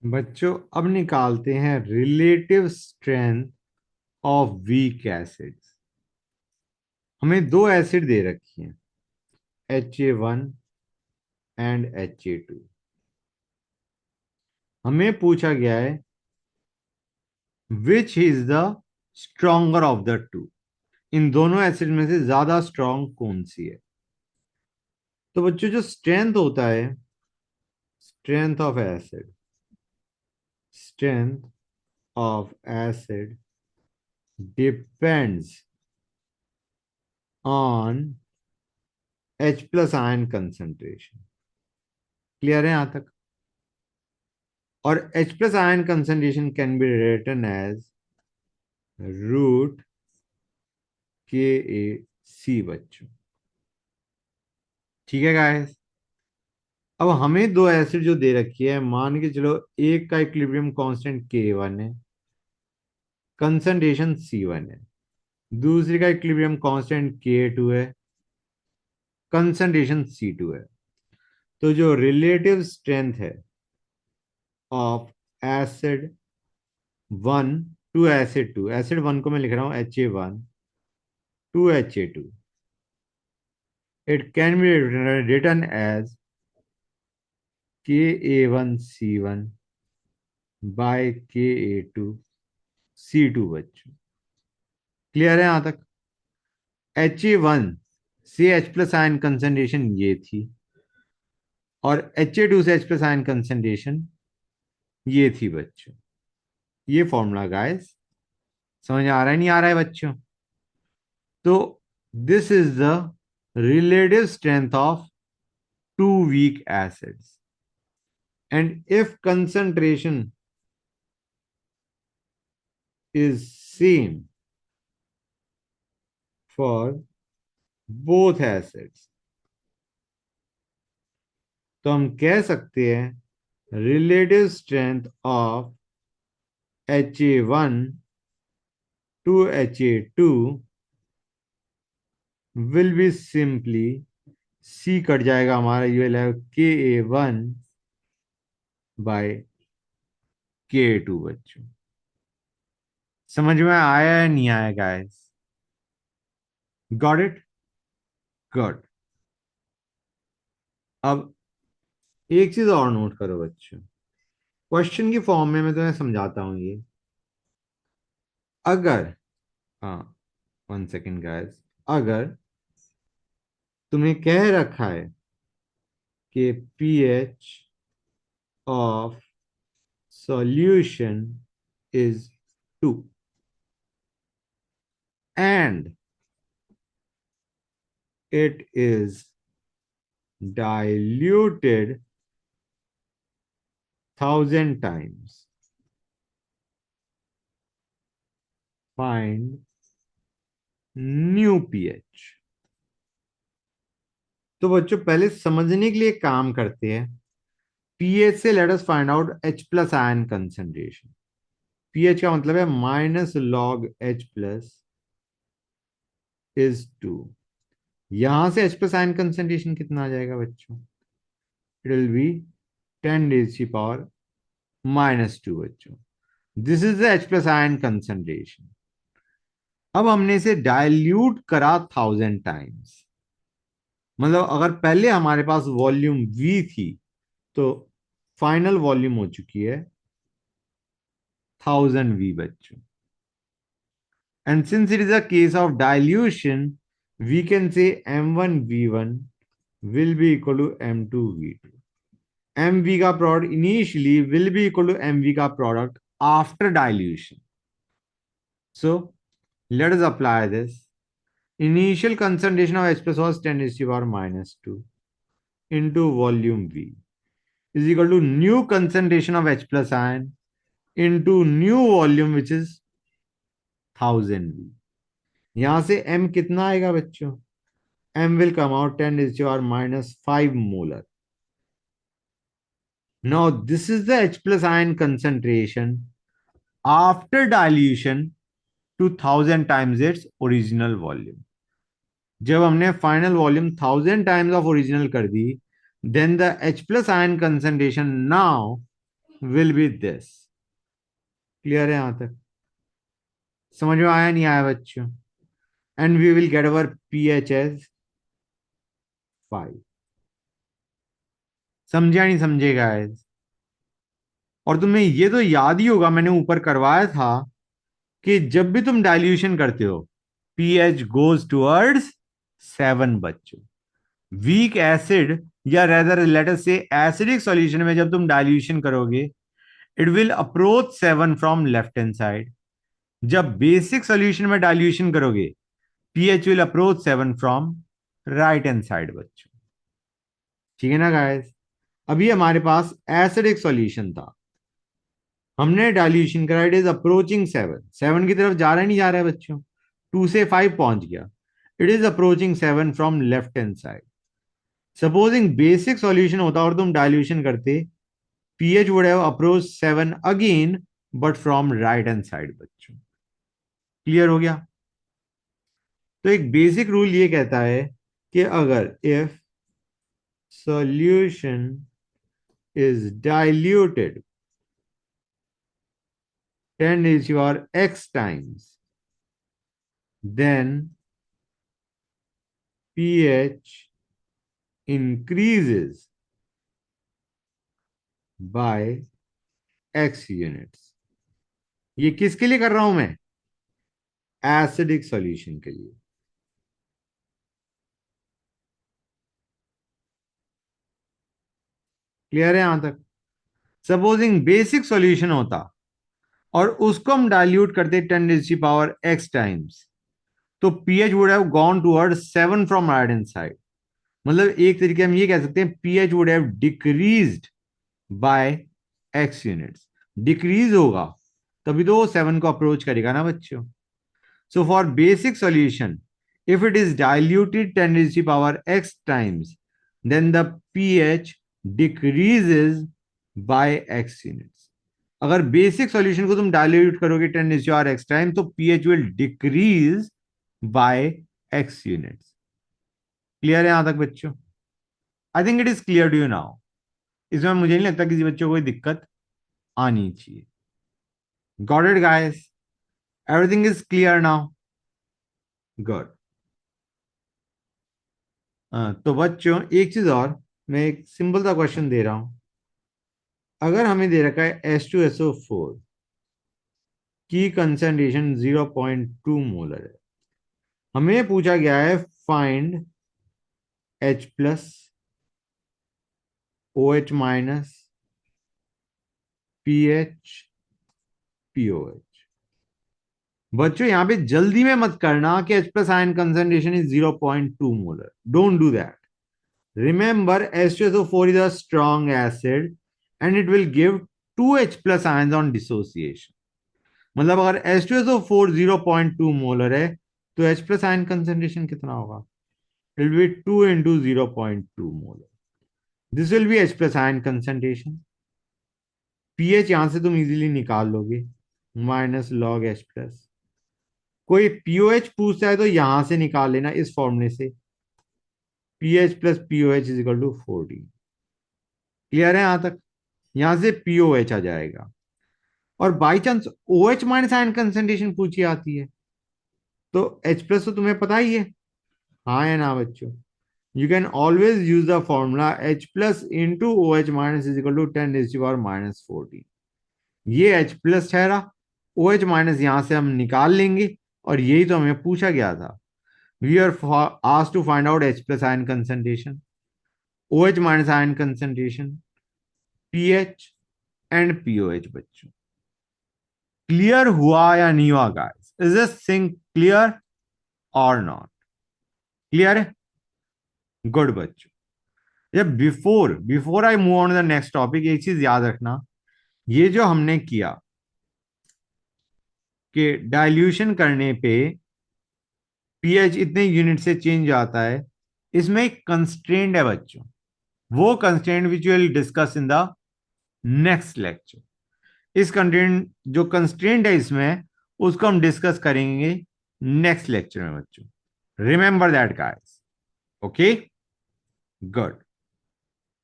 बच्चों अब निकालते हैं relative strength of weak acids. हमें दो एसिड दे रखी हैं, Ha1 एंड Ha2। हमें पूछा गया है which is the stronger of the two. इन दोनों एसिड में से ज्यादा स्ट्रॉन्ग कौन सी है। तो बच्चों जो स्ट्रेंथ होता है, strength of acid, strength of acid depends on H plus ion concentration. Clear है यहां तक। और H plus ion concentration can be written as root KaC बच्चों। ठीक है गाइस। अब हमें दो एसिड जो दे रखी है, मान के चलो एक का इक्विलिब्रियम कांस्टेंट K1 है, कंसेंट्रेशन C1 है। दूसरी का इक्विलिब्रियम कांस्टेंट K2 है, कंसेंट्रेशन C2 है। तो जो रिलेटिव स्ट्रेंथ है of acid one to acid two, acid one को मैं लिख रहा हूं Ha1 to Ha2, it can be written as Ka1C1 by Ka2C2 बच्चों। क्लियर है यहां तक। Ha1 से H प्लस आयन कंसेंट्रेशन ये थी, और Ha2 से H प्लस आयन कंसेंट्रेशन ये थी बच्चों। ये फॉर्मूला गाइस समझ आ रहा है नहीं आ रहा है बच्चों। तो this is the relative strength of two weak acids, and if concentration is same for both acids, तो हम कह सकते हैं relative strength of Ha1 to Ha2 will be simply, C cut जाएगा हमारा, ये Ka1 बाय Ka2 बच्चों। समझ में आया या नहीं आया गाइस? Got it? गुड। अब एक चीज और नोट करो बच्चों, क्वेश्चन की फॉर्म में मैं तुम्हें समझाता हूं ये। अगर, हाँ, 1 सेकेंड गाइस, अगर तुम्हें कह रखा है कि pH of solution is 2 and it is diluted 1000 times, find new pH। तो बच्चों पहले समझने के लिए काम करते हैं। pH से let us find out H plus ion concentration. pH का मतलब है minus log H plus is 2। यहां से H प्लस आयन कंसेंट्रेशन कितना आ जाएगा बच्चों? इट विल बी 10⁻⁻² बच्चों। This is the H plus ion concentration. अब हमने इसे डाइल्यूट करा 1000 टाइम्स। मतलब अगर पहले हमारे पास वॉल्यूम V थी, तो फाइनल वॉल्यूम हो चुकी है 1000V बच्चों। And since it is a case of dilution, we can say M1V1 will be equal to M2V2। MV का product initially will be equal to MV का product after dilution. So let us apply this. Initial concentration of H plus was 10⁻⁻² into volume V is equal to new concentration of H plus ion into new volume which is 1000V। यहां से M कितना आएगा बच्चों? M will come out 10⁻⁻5 molar। Now this is the H plus ion concentration after dilution to 1000 times its original volume। जब हमने final volume 1000 times of original कर दी, then the H plus ion concentration now will be this. Clear है यहां तक? समझ में आया नहीं आया बच्चों? And we will get our pH as 5. समझा नहीं समझे गाइस? और तुम्हें ये तो याद ही होगा, मैंने ऊपर करवाया था कि जब भी तुम डाइल्यूशन करते हो पीएच गोज टुवर्ड्स 7 बच्चों. वीक एसिड या रेदर लेट अस से एसिडिक सॉल्यूशन में जब तुम डाइल्यूशन करोगे it will approach 7 from left hand side. जब बेसिक सॉल्यूशन में डाइल्यूशन करोगे pH will approach 7 from right hand side बच्चों. ठीक है ना गाइस? अभी हमारे पास एसिडिक सॉल्यूशन था, हमने डाइल्यूशन करा, इट इज अप्रोचिंग 7. 7 की तरफ जा रहा है नहीं जा रहा है बच्चों? 2 से 5 पहुंच गया. It is approaching 7 from left hand side. Supposing basic solution होता और तुम डाइल्यूशन करते, pH would have approached 7 again but from right hand side बच्चों. क्लियर हो गया? तो एक बेसिक रूल ये कहता है कि अगर if solution is diluted 10 is your x times, then pH increases by x units. ये किसके लिए कर रहा हूं मैं? एसिडिक सॉल्यूशन के लिए. क्लियर है यहां तक? सपोजिंग बेसिक सॉल्यूशन होता और उसको हम डाइल्यूट करते 10⁻⁻x टाइम्स, तो pH would have gone toward 7 from right hand side. मतलब एक तरीके हम ये कह सकते हैं pH would have decreased bye x units. Decrease होगा तभी तो वो 7 को अप्रोच करेगा ना बच्चों. So for basic solution if it is diluted 10⁻x times then the pH decreases by x units. अगर बेसिक सॉल्यूशन को तुम डाइल्यूट करोगे 10⁻x टाइम तो pH will decrease by x units. Clear है यहां तक बच्चों? I think it is clear to you now. इसमें मुझे नहीं लगता किसी बच्चों को कोई दिक्कत आनी चाहिए. Got it guys? Everything is clear now? Good. तो बच्चों एक चीज और, मैं एक सिंपल सा क्वेश्चन दे रहा हूं. अगर हमें दे रखा है H2SO4 की कंसंट्रेशन 0.2 मोलर है, हमें पूछा गया है find H plus, OH minus, pH, pOH. बच्चों यहां पे जल्दी में मत करना कि H plus ion concentration is 0.2 molar. Don't do that. Remember, H2SO4 is a strong acid and it will give 2H plus ions on dissociation. मतलब अगर H2SO4 0.2 मोलर है तो H plus ion concentration कितना होगा? It will be 2 into 0.2 molar. This will be H plus ion concentration. pH यहां से तुम easily निकाल लोगे, माइनस लॉग H प्लस. कोई POH पूछता है तो यहां से निकाल लेना इस फॉर्मूले से, pH plus POH is equal to 14. Clear है यहां तक? यहां से POH आ जाएगा. और by chance OH minus ion concentration पूछी आती है तो H प्लस तो तुम्हें पता ही है. हाँ है ना बच्चों? You can always use the formula H plus into OH minus is equal to 10 raised to the power minus 14. ये H plus ठहरा, OH minus यहां से हम निकाल लेंगे और यही तो हमें पूछा गया था. We are asked to find out H plus ion concentration, OH minus ion concentration, pH and POH बच्चों. क्लियर हुआ या नहीं हुआ guys? Is this thing clear और नॉट? क्लियर है? गुड बच्चों. जब before I move on the next topic, एक चीज याद रखना, ये जो हमने किया कि डाइल्यूशन करने पे पीएच इतने यूनिट से चेंज आता है, इसमें एक कंस्ट्रेंट है बच्चों. वो constraint which will discuss in the next lecture. इस कंटेंट जो कंस्ट्रेंट है इसमें, उसको हम डिस्कस करेंगे नेक्स्ट लेक्चर में बच्चों. Remember that guys. Okay, good.